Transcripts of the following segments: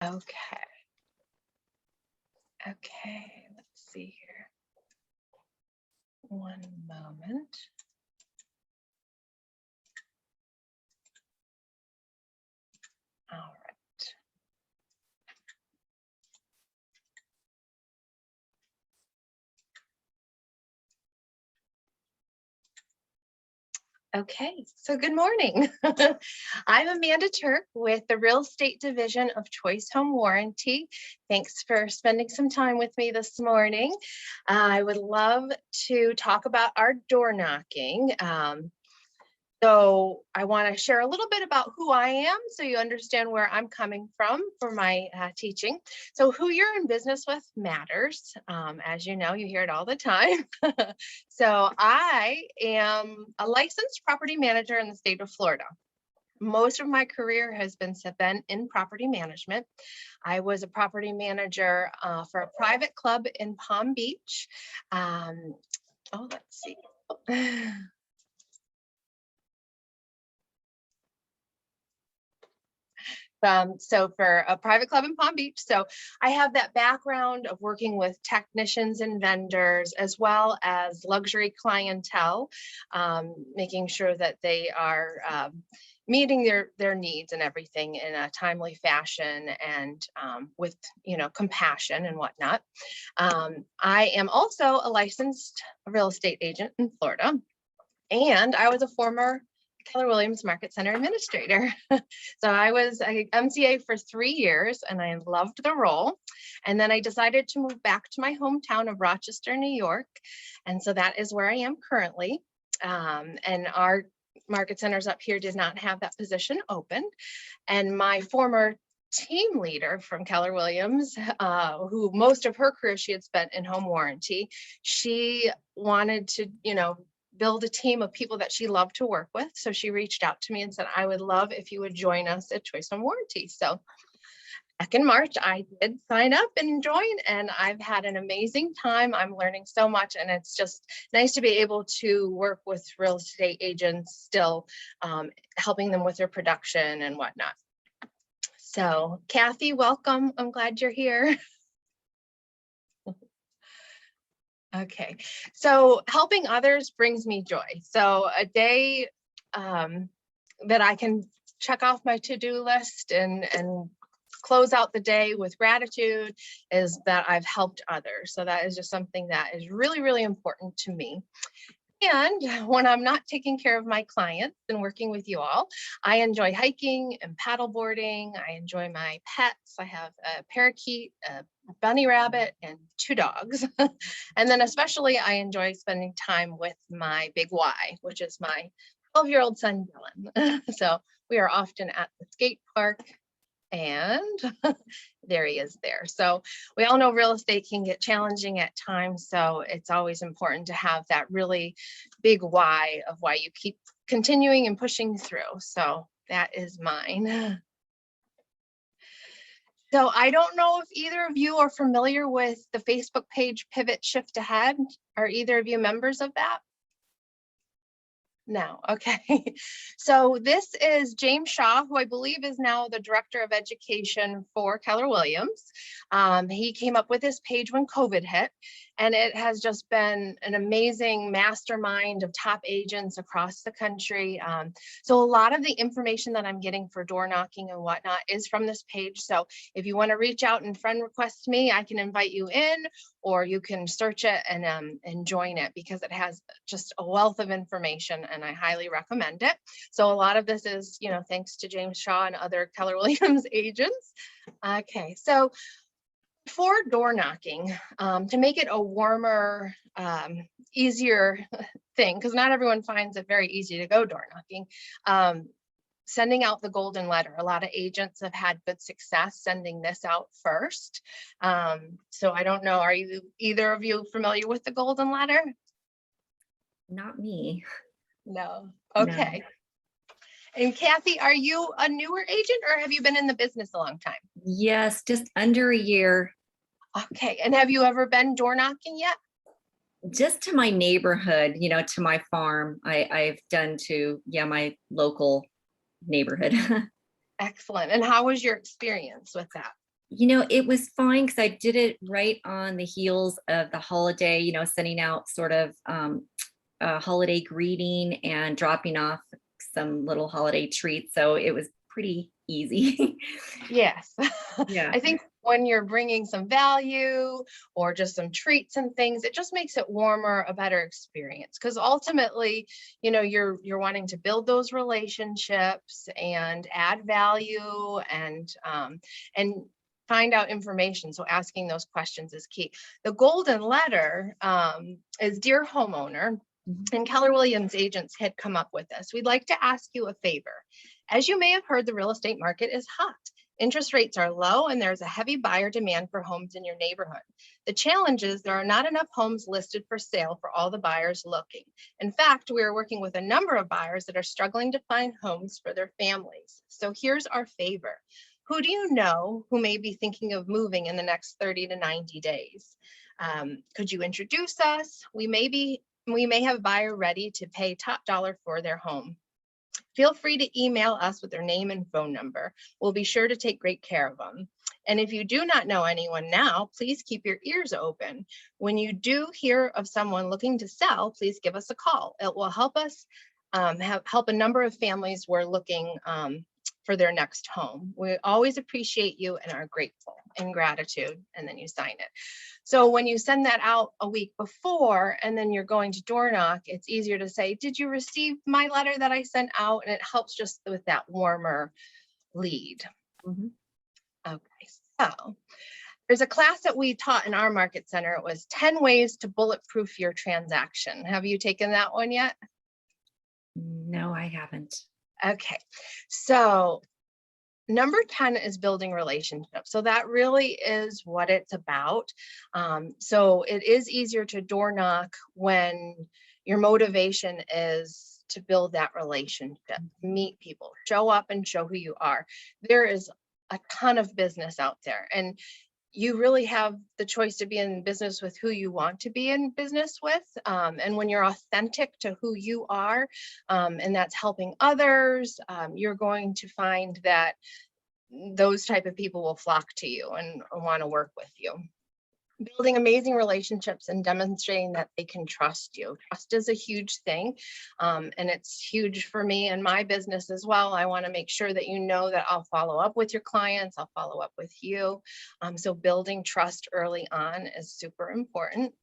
Okay. Okay, let's see here. One moment. All right. Okay, so good morning. I'm Amanda Turk with the Real Estate Division of Choice Home Warranty. Thanks for spending some time with me this morning. I would love to talk about our door knocking. So I want to share a little bit about who I am so you understand where I'm coming from for my teaching. So who you're in business with matters. As you know, you hear it all the time. So I am a licensed property manager in the state of Florida. Most of my career has been spent in property management. I was a property manager for a private club in Palm Beach. Let's see. So for a private club in Palm Beach. So I have that background of working with technicians and vendors, as well as luxury clientele, making sure that they are meeting their needs and everything in a timely fashion and with, compassion and whatnot. I am also a licensed real estate agent in Florida, and I was a former Keller Williams Market Center Administrator. So I was a MCA for 3 years and I loved the role. And then I decided to move back to my hometown of Rochester, New York. And so that is where I am currently. And our market centers up here did not have that position open. And my former team leader from Keller Williams, who most of her career she had spent in home warranty, she wanted to, build a team of people that she loved to work with. So she reached out to me and said, I would love if you would join us at Choice Home Warranty. So back in March, I did sign up and join, and I've had an amazing time. I'm learning so much, and it's just nice to be able to work with real estate agents still, helping them with their production and whatnot. So Kathy, welcome. I'm glad you're here. Okay, so helping others brings me joy. So a day that I can check off my to-do list and close out the day with gratitude is that I've helped others. So that is just something that is really, really important to me. And when I'm not taking care of my clients and working with you all, I enjoy hiking and paddle boarding. I enjoy my pets. I have a parakeet, a bunny rabbit, and 2 dogs. And then especially I enjoy spending time with my big Y, which is my 12-year-old son, Dylan. So we are often at the skate park, and there he is there. So we all know real estate can get challenging at times. So it's always important to have that really big why of why you keep continuing and pushing through. So that is mine. So I don't know if either of you are familiar with the Facebook page Pivot Shift Ahead. Are either of you members of that? No, okay. So this is James Shaw, who I believe is now the Director of Education for Keller Williams. He came up with this page when COVID hit, and it has just been an amazing mastermind of top agents across the country. So a lot of the information that I'm getting for door knocking and whatnot is from this page. So if you want to reach out and friend request me, I can invite you in, or you can search it and join it, because it has just a wealth of information and I highly recommend it. So a lot of this is, thanks to James Shaw and other Keller Williams agents. Okay, so for door knocking, to make it a warmer, easier thing, because not everyone finds it very easy to go door knocking, sending out the golden letter. A lot of agents have had good success sending this out first. So I don't know, are you either of you familiar with the golden letter? Not me. No. Okay. No. And Kathy, are you a newer agent or have you been in the business a long time? Yes, just under a year. Okay. And have you ever been door knocking yet? Just to my neighborhood, to my farm. I've done to, my local neighborhood. Excellent. And how was your experience with that? It was fine because I did it right on the heels of the holiday, sending out sort of a holiday greeting and dropping off some little holiday treats. So it was pretty easy. Yes. Yeah. I think when you're bringing some value or just some treats and things, it just makes it warmer, a better experience. Because ultimately, you're wanting to build those relationships and add value and find out information. So asking those questions is key. The golden letter is dear homeowner. Mhm. And Keller Williams agents had come up with this. We'd like to ask you a favor. As you may have heard, the real estate market is hot. Interest rates are low and there's a heavy buyer demand for homes in your neighborhood. The challenge is there are not enough homes listed for sale for all the buyers looking. In fact, we are working with a number of buyers that are struggling to find homes for their families. So here's our favor. Who do you know who may be thinking of moving in the next 30 to 90 days? Could you introduce us? We may have a buyer ready to pay top dollar for their home. Feel free to email us with their name and phone number. We'll be sure to take great care of them. And if you do not know anyone now, please keep your ears open. When you do hear of someone looking to sell, please give us a call. It will help us help a number of families who are looking for their next home. We always appreciate you and are grateful. In gratitude, and then you sign it. So when you send that out a week before and then you're going to door knock, it's easier to say, did you receive my letter that I sent out? And it helps just with that warmer lead. Mhm. Okay, so there's a class that we taught in our market center. It was 10 ways to bulletproof your transaction. Have you taken that one yet? No, I haven't. Okay, so number 10 is building relationships. So that really is what it's about. So it is easier to door knock when your motivation is to build that relationship, meet people, show up and show who you are. There is a ton of business out there, and you really have the choice to be in business with who you want to be in business with. And when you're authentic to who you are, and that's helping others, you're going to find that those type of people will flock to you and want to work with you. Building amazing relationships and demonstrating that they can trust you. Trust is a huge thing, and it's huge for me and my business as well. I want to make sure that you know that I'll follow up with your clients, I'll follow up with you. So building trust early on is super important.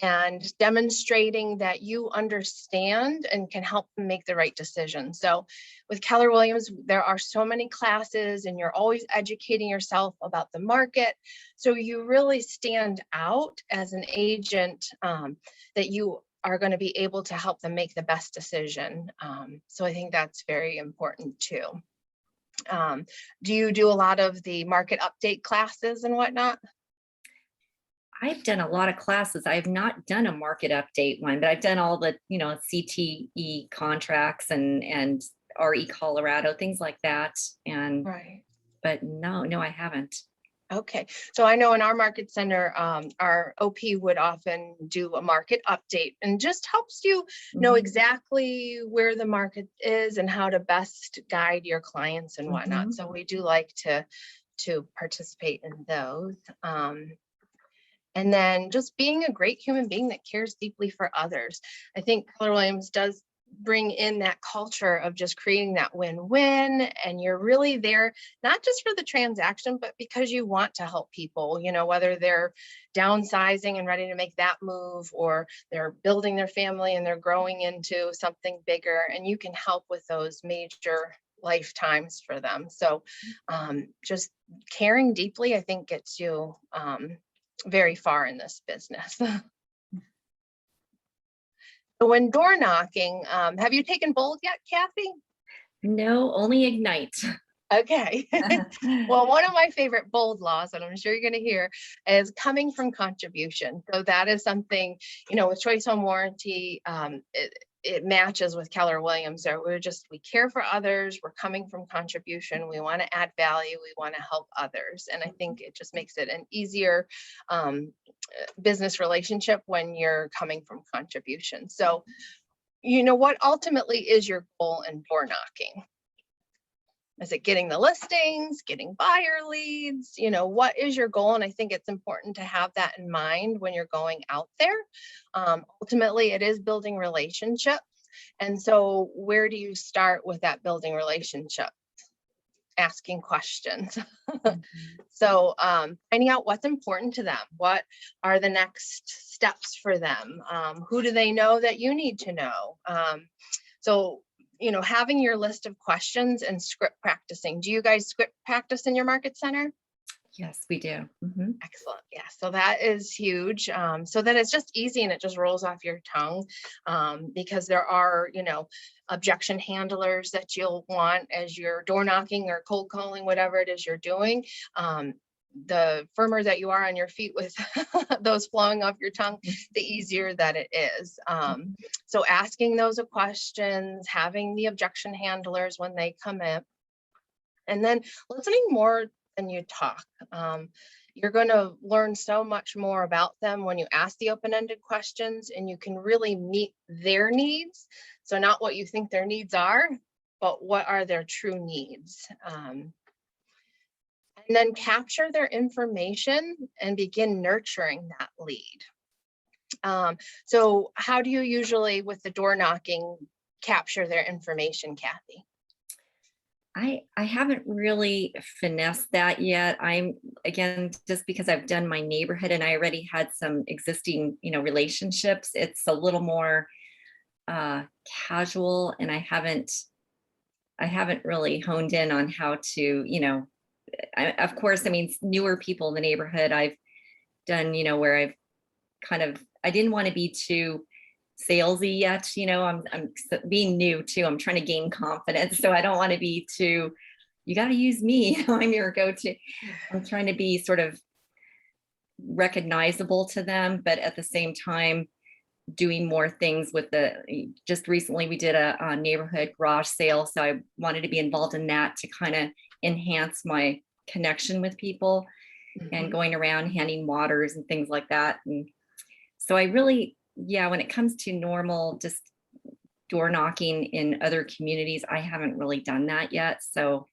And demonstrating that you understand and can help them make the right decision. So with Keller Williams, there are so many classes and you're always educating yourself about the market. So you really stand out as an agent, that you are going to be able to help them make the best decision. So I think that's very important too. Do you do a lot of the market update classes and whatnot? I've done a lot of classes. I've not done a market update one, but I've done all the, CTE contracts and RE Colorado, things like that. Right. But no, I haven't. Okay, so I know in our market center, our OP would often do a market update and just helps you know Mhm. exactly where the market is and how to best guide your clients and whatnot. Mhm. So we do like to participate in those. And then just being a great human being that cares deeply for others. I think Keller Williams does bring in that culture of just creating that win-win, and you're really there not just for the transaction but because you want to help people, whether they're downsizing and ready to make that move, or they're building their family and they're growing into something bigger, and you can help with those major lifetimes for them. So just caring deeply, I think, gets you very far in this business. So when door knocking, have you taken bold yet, Kathy? No, only Ignite. Okay. Well, one of my favorite bold laws, and I'm sure you're going to hear, is coming from contribution. So that is something, with Choice Home Warranty, it matches with Keller Williams. So we care for others. We're coming from contribution. We want to add value. We want to help others. And I think it just makes it an easier business relationship when you're coming from contribution. So, what ultimately is your goal in door knocking? Is it getting the listings, getting buyer leads? You know, what is your goal? And I think it's important to have that in mind when you're going out there. Ultimately, it is building relationships. And so where do you start with that building relationship? Asking questions. So finding out what's important to them. What are the next steps for them? Who do they know that you need to know? So, you know, having your list of questions and script practicing. Do you guys script practice in your market center? Yes, we do. Excellent. Yeah. So that is huge. So that it's just easy and it just rolls off your tongue, because there are, you know, objection handlers that you'll want as you're door knocking or cold calling, whatever it is you're doing. The firmer that you are on your feet with those flowing off your tongue, the easier that it is. So asking those questions, having the objection handlers when they come in, and then listening more than you talk. You're going to learn so much more about them when you ask the open-ended questions, and you can really meet their needs. So not what you think their needs are, but what are their true needs. And then capture their information and begin nurturing that lead. So how do you usually, with the door knocking, capture their information, Kathy? I haven't really finessed that yet. I'm, again, just because I've done my neighborhood and I already had some existing, you know, relationships, it's a little more casual, and I haven't really honed in on how to, you know, of course, I mean, newer people in the neighborhood I've done, you know, where I've kind of, I didn't want to be too salesy yet, you know. I'm being new too. I'm trying to gain confidence, so I don't want to be too, you got to use me, I'm your go-to. I'm trying to be sort of recognizable to them, but at the same time doing more things with just recently we did a neighborhood garage sale, so I wanted to be involved in that to kind of enhance my connection with people, and going around handing waters and things like that. And so I really, yeah, when it comes to normal just door knocking in other communities, I haven't really done that yet. So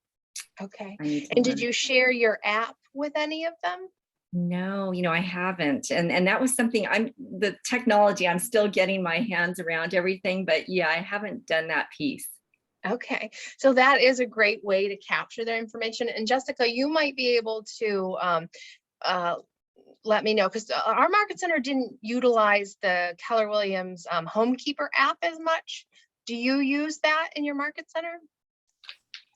Okay. I need to And did learn. you share your app with any of them? No, you know, I haven't. And that was something, the technology, I'm still getting my hands around everything, but yeah, I haven't done that piece. Okay, so that is a great way to capture their information. And Jessica, you might be able to uh, let me know, because our market center didn't utilize the Keller Williams Homekeeper app as much. Do you use that in your market center?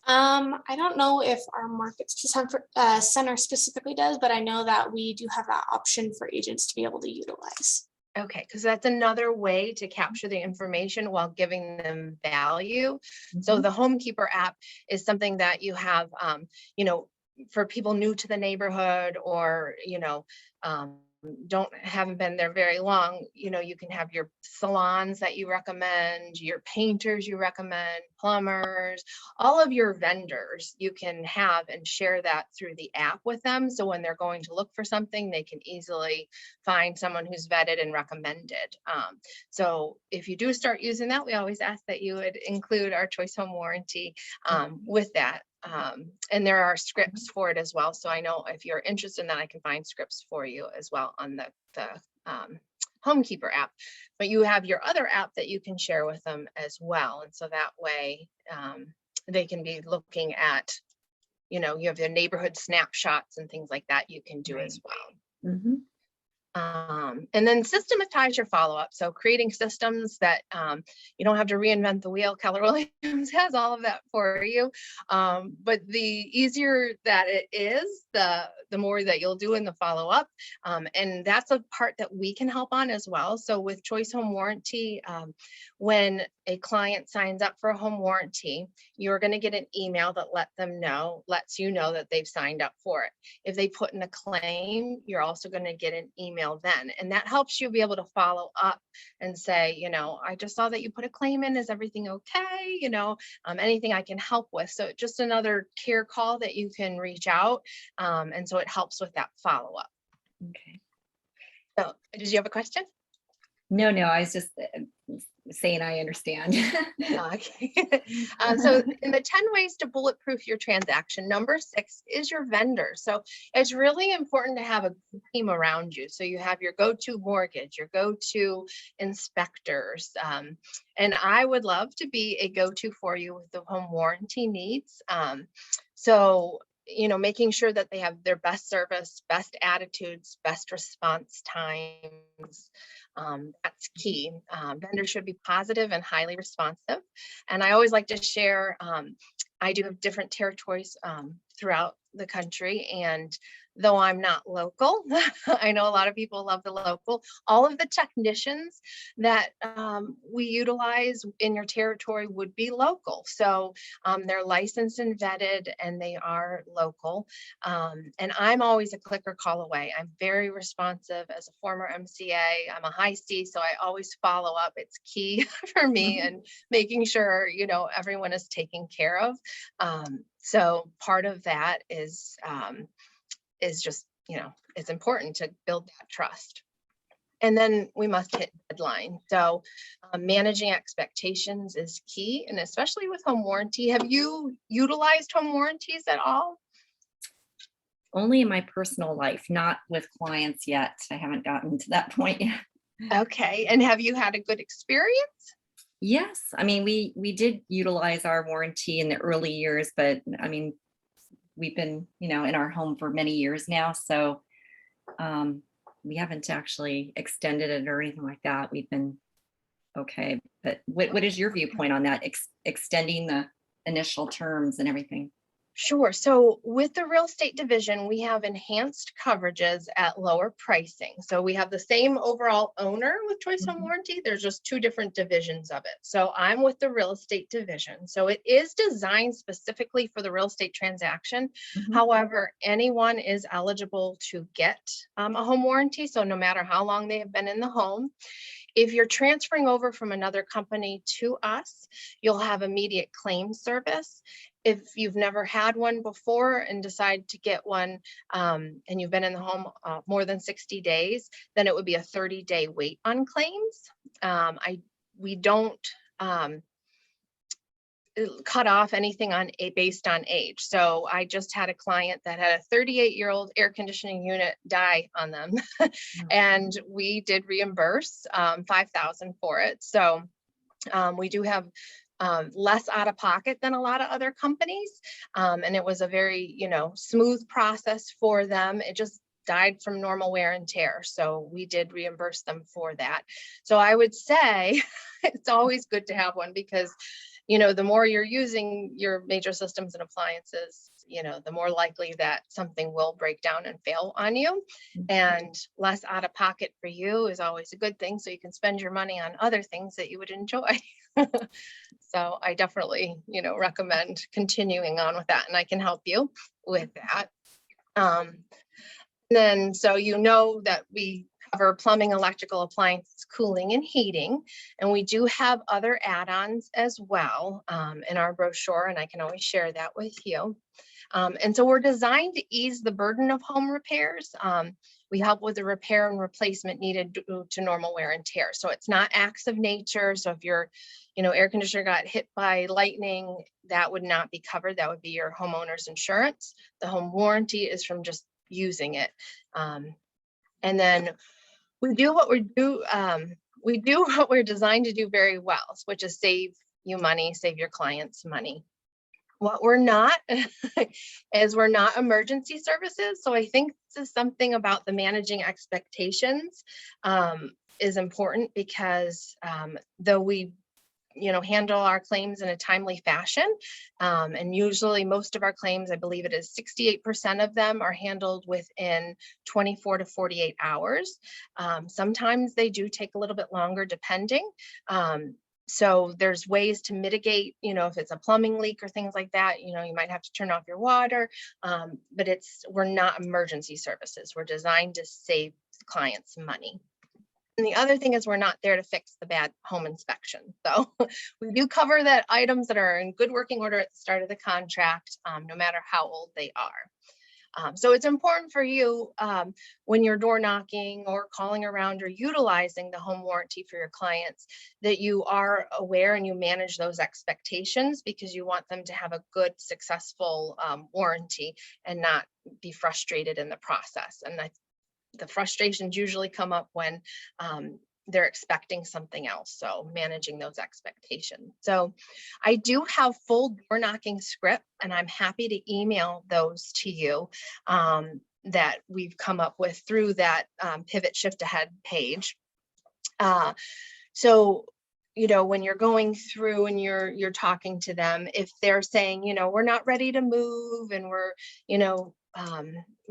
I don't know if our center specifically does, but I know that we do have that option for agents to be able to utilize. Okay, because that's another way to capture the information while giving them value. So the Homekeeper app is something that you have, you know, for people new to the neighborhood, or, you know, haven't been there very long. You know, you can have your salons that you recommend, your painters you recommend, plumbers, all of your vendors you can have and share that through the app with them. So when they're going to look for something, they can easily find someone who's vetted and recommended. So if you do start using that, we always ask that you would include our Choice Home warranty with that. And there are scripts for it as well. So I know if you're interested in that, I can find scripts for you as well on the Homekeeper app. But you have your other app that you can share with them as well. And so that way they can be looking at, you know, you have their neighborhood snapshots and things like that you can do as well. And then systematize your follow-up. So creating systems that you don't have to reinvent the wheel. Keller Williams has all of that for you. But the easier that it is, the more that you'll do in the follow-up. And that's a part that we can help on as well. So with Choice Home Warranty, when a client signs up for a home warranty, you're going to get an email that lets you know that they've signed up for it. If they put in a claim, you're also going to get an email then. And that helps you be able to follow up and say, you know, I just saw that you put a claim in. Is everything okay? You know, anything I can help with. So just another care call that you can reach out. And so it helps with that follow-up. Okay. So did you have a question? No, I was just saying I understand. Okay. So in the 10 ways to bulletproof your transaction, number 6 is your vendor. So it's really important to have a team around you. So you have your go-to mortgage, your go-to inspectors. And I would love to be a go-to for you with the home warranty needs. So making sure that they have their best service, best attitudes, best response times. That's key. Vendors should be positive and highly responsive. And I always like to share, I do have different territories throughout the country. And though I'm not local, I know a lot of people love the local. All of the technicians that we utilize in your territory would be local. So they're licensed and vetted and they are local. And I'm always a click or call away. I'm very responsive as a former MCA. I'm a high C, so I always follow up. It's key for me and making sure, everyone is taken care of. So part of that is just, it's important to build that trust. And then we must hit deadline. So managing expectations is key, and especially with home warranty. Have you utilized home warranties at all? Only in my personal life, not with clients yet. I haven't gotten to that point yet. Okay. And have you had a good experience? Yes. I mean, we did utilize our warranty in the early years, but I mean, we've been, in our home for many years now. So we haven't actually extended it or anything like that. We've been okay. But what is your viewpoint on that? Extending the initial terms and everything? Sure. So with the real estate division, we have enhanced coverages at lower pricing. So we have the same overall owner with Choice Home Warranty. There's just 2 different divisions of it. So I'm with the real estate division. So it is designed specifically for the real estate transaction. However, anyone is eligible to get a home warranty. So no matter how long they have been in the home. If you're transferring over from another company to us, you'll have immediate claim service. If you've never had one before and decide to get one and you've been in the home more than 60 days, then it would be a 30-day wait on claims. We don't cut off anything based on age. So I just had a client that had a 38-year-old air conditioning unit die on them and we did reimburse $5,000 for it. So we do have less out of pocket than a lot of other companies. And it was a very, smooth process for them. It just died from normal wear and tear. So we did reimburse them for that. So I would say it's always good to have one because the more you're using your major systems and appliances, the more likely that something will break down and fail on you. And less out of pocket for you is always a good thing. So you can spend your money on other things that you would enjoy. So I definitely, recommend continuing on with that, and I can help you with that. Then, so that we cover plumbing, electrical, appliances, cooling, and heating. And we do have other add-ons as well in our brochure, and I can always share that with you. And so we're designed to ease the burden of home repairs. We help with the repair and replacement needed due to normal wear and tear. So it's not acts of nature. So if your air conditioner got hit by lightning, that would not be covered. That would be your homeowner's insurance. The home warranty is from just using it. And then we do what we're designed to do very well, which is save you money, save your clients money. What we're not is we're not emergency services. So I think this is something about the managing expectations is important because though we handle our claims in a timely fashion. And usually most of our claims, I believe it is 68% of them are handled within 24 to 48 hours. Sometimes they do take a little bit longer depending. So there's ways to mitigate, if it's a plumbing leak or things like that, you might have to turn off your water, but we're not emergency services. We're designed to save clients money. And the other thing is we're not there to fix the bad home inspection. So we do cover that items that are in good working order at the start of the contract, no matter how old they are. So it's important for you when you're door knocking or calling around or utilizing the home warranty for your clients that you are aware and you manage those expectations, because you want them to have a good, successful warranty and not be frustrated in the process. And the frustrations usually come up when they're expecting something else. So managing those expectations. So I do have full door knocking script, and I'm happy to email those to you that we've come up with through that Pivot Shift Ahead page. So when you're going through and you're talking to them, if they're saying, we're not ready to move and we're,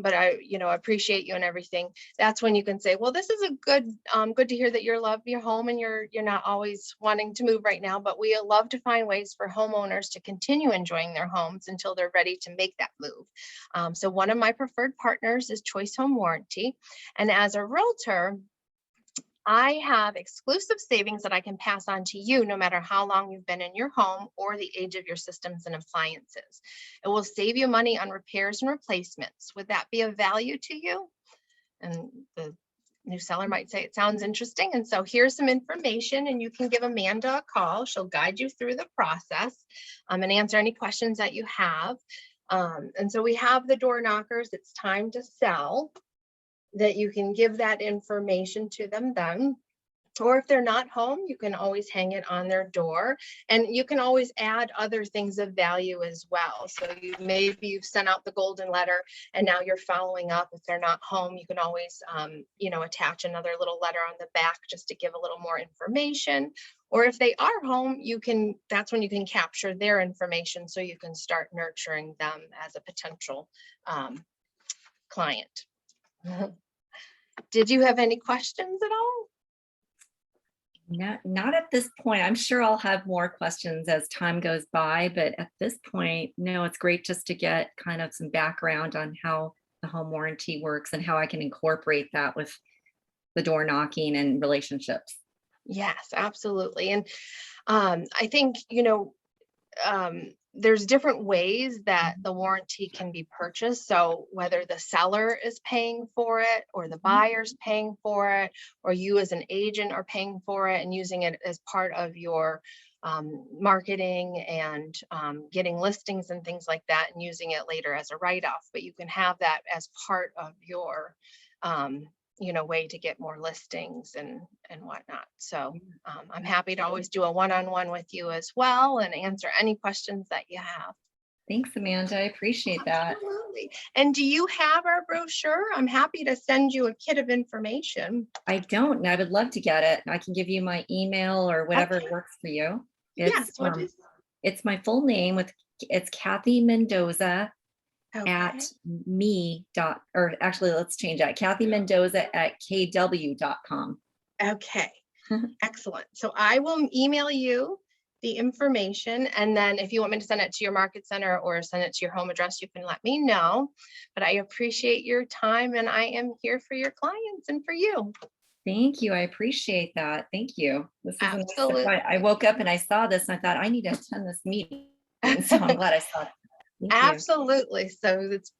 but I appreciate you and everything, that's when you can say, well, this is a good to hear that you love your home and you're not always wanting to move right now, but we love to find ways for homeowners to continue enjoying their homes until they're ready to make that move. So one of my preferred partners is Choice Home Warranty. And as a realtor, I have exclusive savings that I can pass on to you no matter how long you've been in your home or the age of your systems and appliances. It will save you money on repairs and replacements. Would that be of value to you? And the new seller might say, it sounds interesting. And so here's some information, and you can give Amanda a call. She'll guide you through the process and answer any questions that you have. And so we have the door knockers. It's time to sell, that you can give that information to them then. Or if they're not home, you can always hang it on their door, and you can always add other things of value as well. So maybe you've sent out the golden letter and now you're following up. If they're not home, you can always, attach another little letter on the back just to give a little more information. Or if they are home, that's when you can capture their information so you can start nurturing them as a potential client. Did you have any questions at all? Not at this point. I'm sure I'll have more questions as time goes by, but at this point, no, it's great just to get kind of some background on how the home warranty works and how I can incorporate that with the door knocking and relationships. Yes, absolutely. And I think, there's different ways that the warranty can be purchased. So whether the seller is paying for it or the buyer's paying for it, or you as an agent are paying for it and using it as part of your marketing and getting listings and things like that, and using it later as a write-off. But you can have that as part of your way to get more listings and whatnot. So I'm happy to always do a one-on-one with you as well and answer any questions that you have. Thanks, Amanda. I appreciate that. Absolutely. And do you have our brochure? I'm happy to send you a kit of information. I don't, and I would love to get it. I can give you my email or whatever Okay. works for you. Yes. It's my full name it's Kathy Mendoza at actually, let's change that. Kathy Mendoza at kw.com. Okay. Excellent. So I will email you the information, and then if you want me to send it to your market center or send it to your home address, you can let me know. But I appreciate your time, and I am here for your clients and for you. Thank you. I appreciate that. Thank you. This is absolutely. I woke up and I saw this and I thought I need to attend this meeting. So I'm glad I saw it. Absolutely. So it's,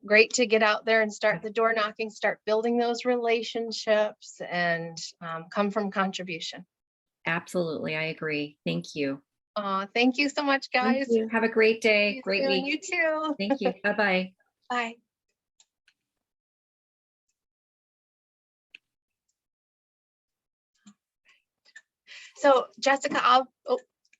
great to get out there and start the door knocking, start building those relationships, and come from contribution. Absolutely. I agree. Thank you. Thank you so much, guys. Thank you. Have a great day. Great week. You too. Thank you. Bye-bye. Bye. So Jessica,